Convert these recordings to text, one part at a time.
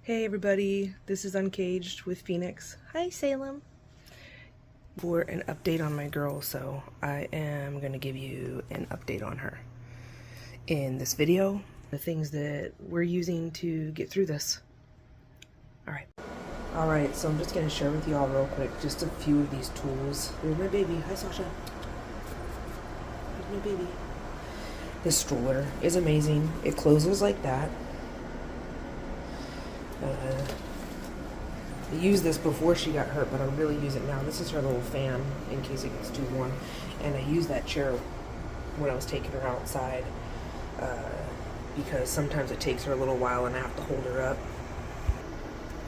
Hey everybody, this is Uncaged with Phoenix. Hi Salem. For an update on my girl, so I am going to give you an update on her in this video. The things that we're using to get through this. Alright, so I'm just going to share with you all real quick just a few of these tools. There's my baby. Hi Sasha. There's my baby. This stroller is amazing. It closes like that. I used this before she got hurt, but I really use it now. This is her little fan in case it gets too warm. And I use that chair when I was taking her outside because sometimes it takes her a little while and I have to hold her up.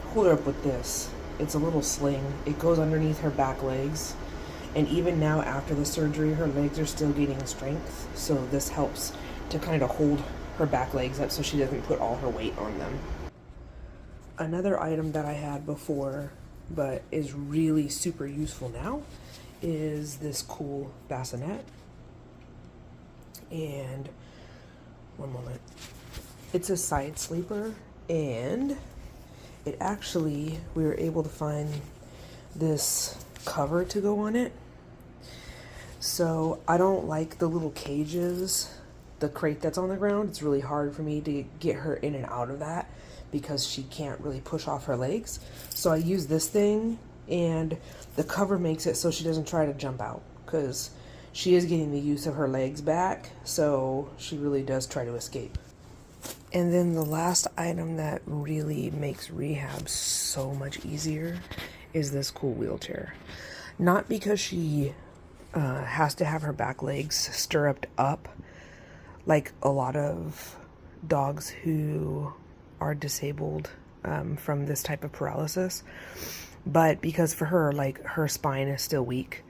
Hold her up with this. It's a little sling. It goes underneath her back legs. And even now after the surgery, her legs are still gaining strength. So this helps to kind of hold her back legs up so she doesn't put all her weight on them. Another item that I had before, but is really super useful now, is this cool bassinet. And one moment. It's a side sleeper, and it actually, we were able to find this cover to go on it. So I don't like the little cages, the crate that's on the ground. It's really hard for me to get her in and out of that because she can't really push off her legs. So I use this thing, and the cover makes it so she doesn't try to jump out because she is getting the use of her legs back, so she really does try to escape. And then the last item that really makes rehab so much easier is this cool wheelchair. Not because she has to have her back legs stirruped up like a lot of dogs who are disabled from this type of paralysis, but because for her, like, her spine is still weak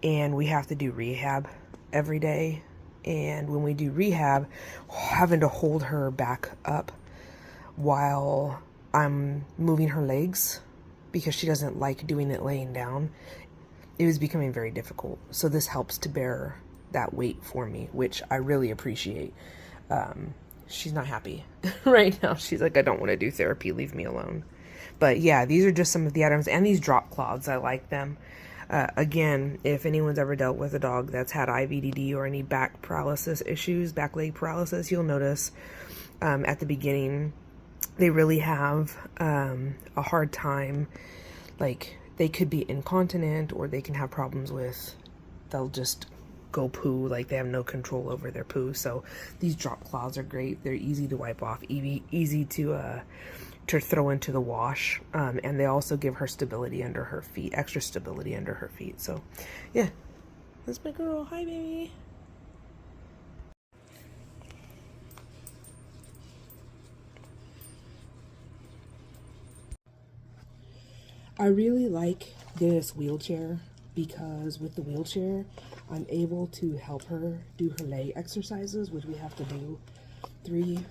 and we have to do rehab every day. And when we do rehab, having to hold her back up while I'm moving her legs because she doesn't like doing it laying down, it was becoming very difficult. So this helps to bear that weight for me, which I really appreciate. She's not happy right now. She's like, I don't want to do therapy, leave me alone. But yeah, these are just some of the items, and these drop cloths, I like them. Again, if anyone's ever dealt with a dog that's had IVDD or any back paralysis issues, back leg paralysis, you'll notice at the beginning they really have a hard time. Like, they could be incontinent, or they can have problems with, they'll just go poo, like they have no control over their poo. So these drop cloths are great. They're easy to wipe off, easy to throw into the wash, and they also give her stability under her feet, extra stability under her feet. So yeah, that's my girl. Hi baby. I really like this wheelchair because with the wheelchair I'm able to help her do her leg exercises, which we have to do 2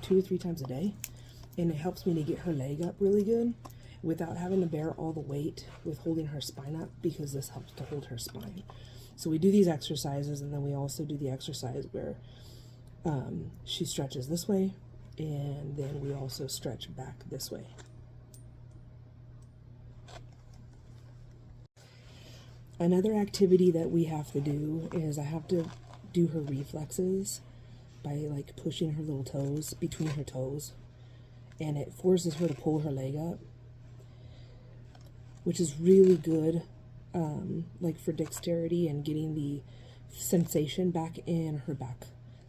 to 3 times a day. And it helps me to get her leg up really good without having to bear all the weight with holding her spine up, because this helps to hold her spine. So we do these exercises, and then we also do the exercise where she stretches this way, and then we also stretch back this way. Another activity that we have to do is I have to do her reflexes by like pushing her little toes between her toes. And it forces her to pull her leg up, which is really good, like for dexterity and getting the sensation back in her back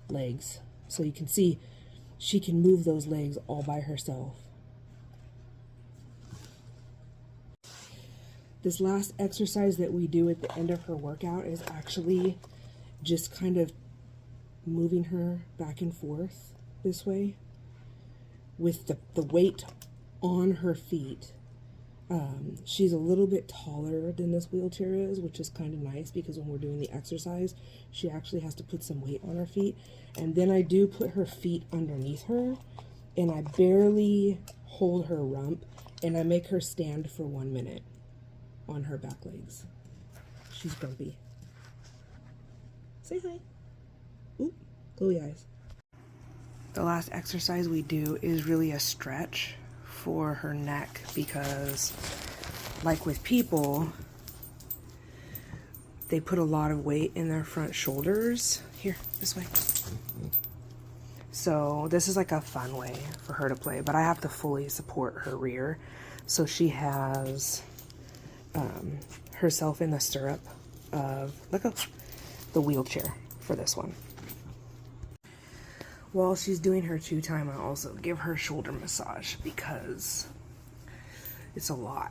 legs. So you can see she can move those legs all by herself. This last exercise that we do at the end of her workout is actually just kind of moving her back and forth this way with the weight on her feet. She's a little bit taller than this wheelchair is, which is kind of nice because when we're doing the exercise, she actually has to put some weight on her feet. And then I do put her feet underneath her, and I barely hold her rump, and I make her stand for 1 minute on her back legs. She's grumpy. Say hi. Ooh, glowy eyes. The last exercise we do is really a stretch for her neck because, like with people, they put a lot of weight in their front shoulders. Here, this way. So this is like a fun way for her to play, but I have to fully support her rear. So she has herself in the stirrup of, look up, the wheelchair for this one. While she's doing her chew time, I also give her shoulder massage because it's a lot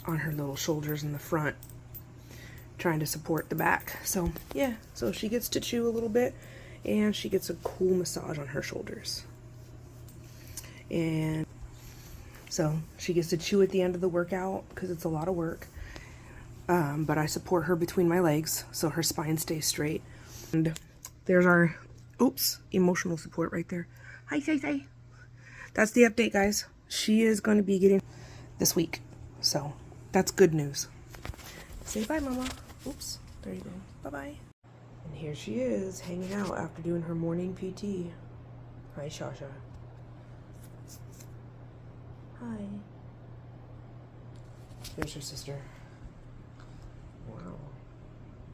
on her little shoulders in the front, trying to support the back. So yeah, so she gets to chew a little bit and she gets a cool massage on her shoulders. And so she gets to chew at the end of the workout because it's a lot of work. But I support her between my legs so her spine stays straight. And there's our, oops, emotional support right there. Hi, say. That's the update, guys. She is going to be getting this week. So that's good news. Say bye, Mama. Oops, there you go. Bye-bye. And here she is, hanging out after doing her morning PT. Hi, Shasha. Hi. There's her sister.